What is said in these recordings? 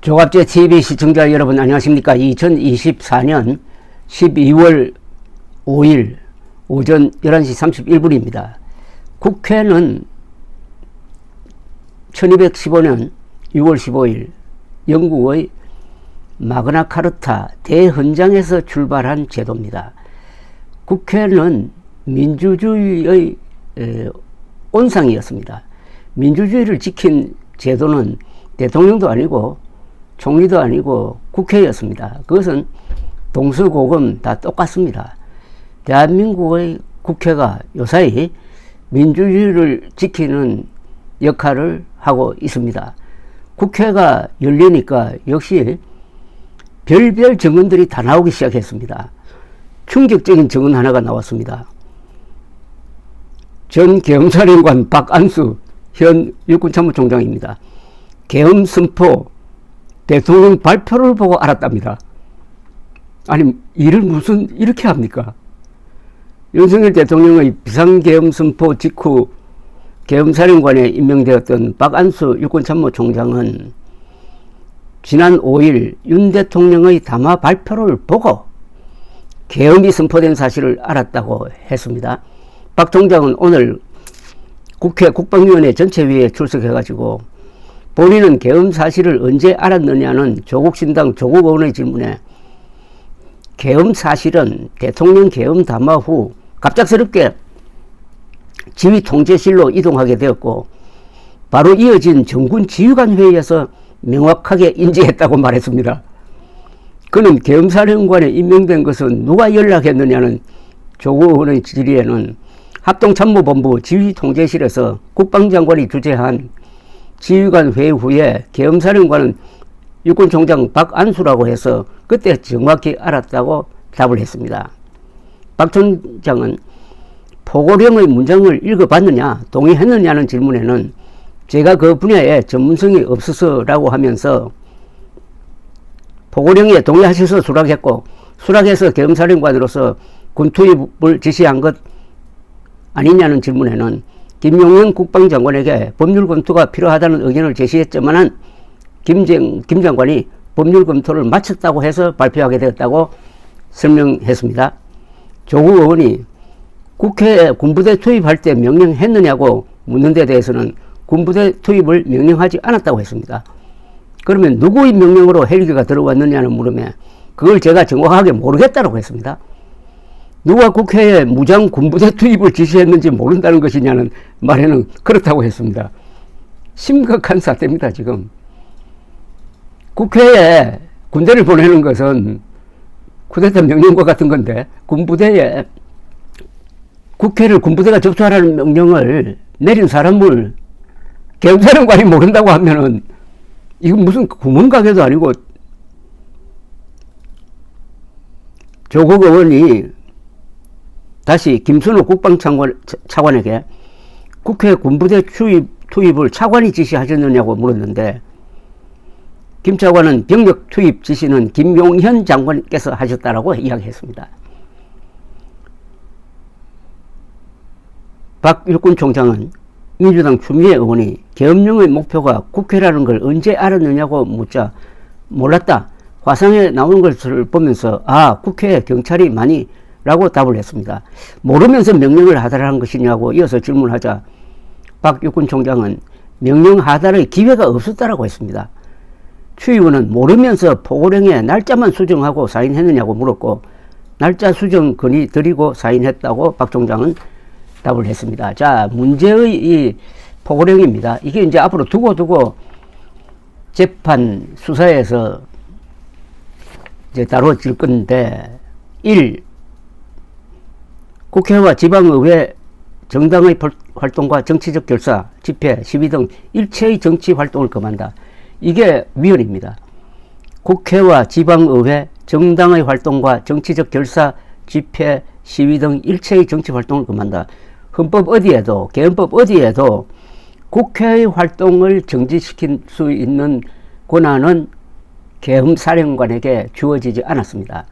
조갑제 TV 시청자 여러분 안녕하십니까. 2024년 12월 5일 오전 11시 31분입니다. 국회는 1215년 6월 15일 영국의 마그나 카르타 대헌장에서 출발한 제도입니다. 국회는 민주주의의 온상이었습니다. 민주주의를 지킨 제도는 대통령도 아니고 총리도 아니고 국회였습니다. 그것은 동서고금 다 똑같습니다. 대한민국의 국회가 요사이 민주주의를 지키는 역할을 하고 있습니다. 국회가 열리니까 역시 별별 정언들이 다 나오기 시작했습니다. 충격적인 정언 하나가 나왔습니다. 전 계엄사령관 박안수 현 육군참모총장입니다. 계엄 선포 대통령 발표를 보고 알았답니다. 아니 일을 무슨 이렇게 합니까? 윤석열 대통령의 비상계엄 선포 직후 계엄사령관에 임명되었던 박안수 육군참모총장은 지난 5일 윤 대통령의 담화 발표를 보고 계엄이 선포된 사실을 알았다고 했습니다. 박 총장은 오늘 국회 국방위원회 전체회의에 출석해가지고 본인은 계엄 사실을 언제 알았느냐는 조국신당 조국 의원의 질문에 계엄 사실은 대통령 계엄 담화 후 갑작스럽게 지휘통제실로 이동하게 되었고 바로 이어진 정군 지휘관 회의에서 명확하게 인지했다고 말했습니다. 그는 계엄사령관에 임명된 것은 누가 연락했느냐는 조국 의원의 질의에는 합동참모본부 지휘통제실에서 국방장관이 주재한 지휘관 회의 후에 계엄사령관은 육군총장 박안수라고 해서 그때 정확히 알았다고 답을 했습니다. 박 총장은 포고령의 문장을 읽어봤느냐 동의했느냐는 질문에는 제가 그 분야에 전문성이 없어서라고 하면서 포고령에 동의하셔서 수락했고 수락해서 계엄사령관으로서 군투입을 지시한 것 아니냐는 질문에는 김용현 국방장관에게 법률 검토가 필요하다는 의견을 제시했지만 김 장관이 법률 검토를 마쳤다고 해서 발표하게 되었다고 설명했습니다. 조국 의원이 국회에 군부대 투입할 때 명령했느냐고 묻는 데 대해서는 군부대 투입을 명령하지 않았다고 했습니다. 그러면 누구의 명령으로 헬기가 들어왔느냐는 물음에 그걸 제가 정확하게 모르겠다고 했습니다. 누가 국회에 무장 군부대 투입을 지시했는지 모른다는 것이냐는 말에는 그렇다고 했습니다. 심각한 사태입니다. 지금 국회에 군대를 보내는 것은 쿠데타 명령과 같은 건데 군부대에 국회를 군부대가 접수하라는 명령을 내린 사람을 계엄사령관이 모른다고 하면은 이건 무슨 구멍가게도 아니고 조국 의원이 다시 김순호 국방차관에게 국회 군부대 투입을 차관이 지시하셨느냐고 물었는데 김 차관은 병력 투입 지시는 김용현 장관께서 하셨다라고 이야기했습니다. 박 육군총장은 민주당 추미애 의원이 계엄령의 목표가 국회라는 걸 언제 알았느냐고 묻자 몰랐다. 화상에 나오는 것을 보면서 국회에 경찰이 많이 라고 답을 했습니다. 모르면서 명령을 하달하는 것이냐고 이어서 질문하자 박 육군총장은 명령 하달의 기회가 없었다라고 했습니다. 추 의원은 모르면서 포고령에 날짜만 수정하고 사인했느냐고 물었고 날짜 수정 건의 드리고 사인했다고 박 총장은 답을 했습니다. 자, 문제의 이 포고령입니다. 이게 이제 앞으로 두고 재판 수사에서 이제 다뤄질 건데 1. 국회와 지방의회 정당의 활동과 정치적 결사, 집회, 시위 등 일체의 정치 활동을 금한다. 이게 위헌입니다. 국회와 지방의회 정당의 활동과 정치적 결사, 집회, 시위 등 일체의 정치 활동을 금한다. 헌법 어디에도 계엄법 어디에도 국회의 활동을 정지시킬 수 있는 권한은 계엄사령관에게 주어지지 않았습니다.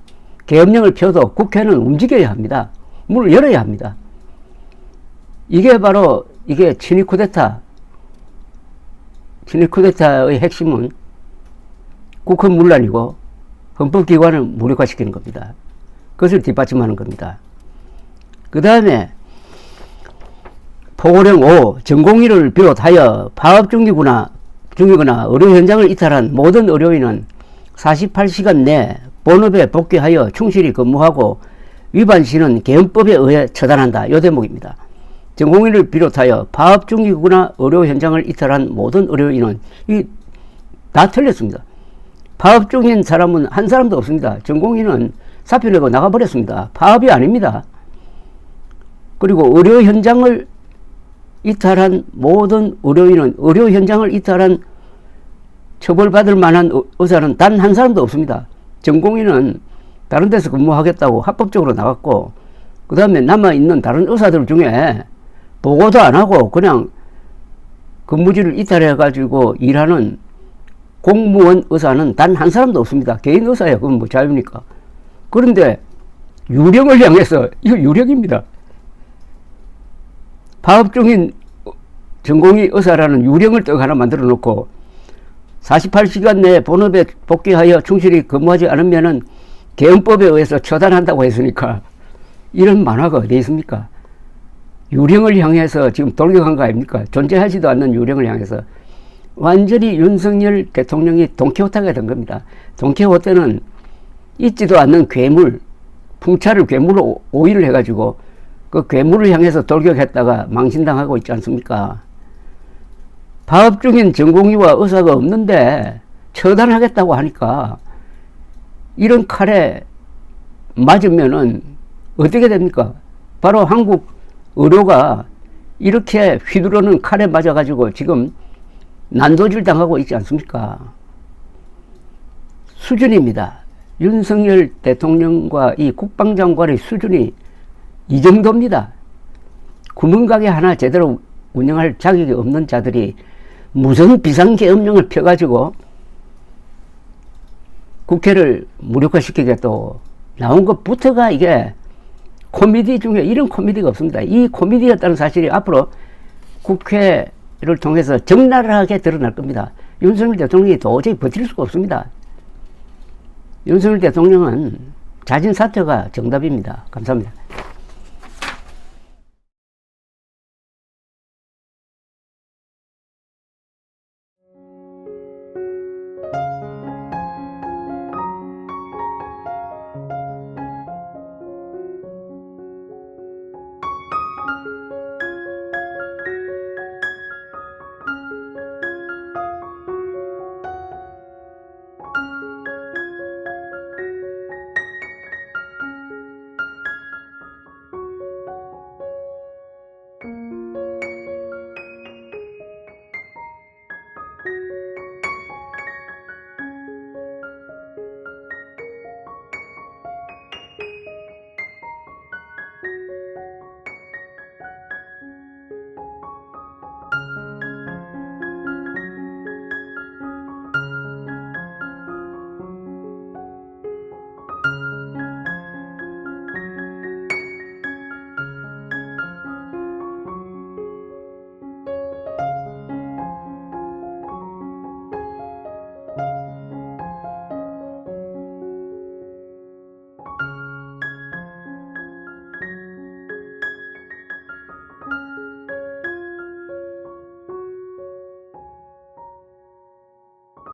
계엄령을 펴도 국회는 움직여야 합니다. 문을 열어야 합니다. 이게 바로 이게 친위 쿠데타의 핵심은 국헌 문란이고 헌법기관을 무력화시키는 겁니다. 그것을 뒷받침하는 겁니다. 그 다음에 포고령 5. 전공의를 비롯하여 파업 중이거나 의료 현장을 이탈한 모든 의료인은 48시간 내 본업에 복귀하여 충실히 근무하고 위반 시는 개헌법에 의해 처단한다. 이 대목입니다. 전공의를 비롯하여 파업 중이거나 의료 현장을 이탈한 모든 의료인은 다 틀렸습니다. 파업 중인 사람은 한 사람도 없습니다. 전공의는 사표 내고 나가버렸습니다. 파업이 아닙니다. 그리고 의료 현장을 이탈한 모든 의료인은 의료 현장을 이탈한 처벌받을 만한 의사는 단 한 사람도 없습니다. 전공의는 다른 데서 근무하겠다고 합법적으로 나갔고 그 다음에 남아있는 다른 의사들 중에 보고도 안 하고 그냥 근무지를 이탈해 가지고 일하는 공무원 의사는 단 한 사람도 없습니다. 개인 의사예요. 그건 뭐 자유니까. 그런데 유령을 향해서, 이거 유령입니다. 파업 중인 전공의 의사라는 유령을 떡 하나 만들어 놓고 48시간 내에 본업에 복귀하여 충실히 근무하지 않으면은 개헌법에 의해서 처단한다고 했으니까 이런 만화가 어디 있습니까? 유령을 향해서 지금 돌격한 거 아닙니까? 존재하지도 않는 유령을 향해서 완전히 윤석열 대통령이 돈키호테가 된 겁니다. 돈키호테는 있지도 않는 괴물, 풍차를 괴물로 오일을 해가지고 그 괴물을 향해서 돌격했다가 망신당하고 있지 않습니까? 파업 중인 전공의와 의사가 없는데 처단하겠다고 하니까 이런 칼에 맞으면은 어떻게 됩니까? 바로 한국 의료가 이렇게 휘두르는 칼에 맞아가지고 지금 난도질 당하고 있지 않습니까? 수준입니다. 윤석열 대통령과 이 국방장관의 수준이 이 정도입니다. 구멍가게 하나 제대로 운영할 자격이 없는 자들이 무슨 비상계엄령을 펴가지고 국회를 무력화시키겠다고 나온 것부터가 이게 코미디 중에 이런 코미디가 없습니다. 이 코미디였다는 사실이 앞으로 국회를 통해서 적나라하게 드러날 겁니다. 윤석열 대통령이 도저히 버틸 수가 없습니다. 윤석열 대통령은 자진 사퇴가 정답입니다. 감사합니다.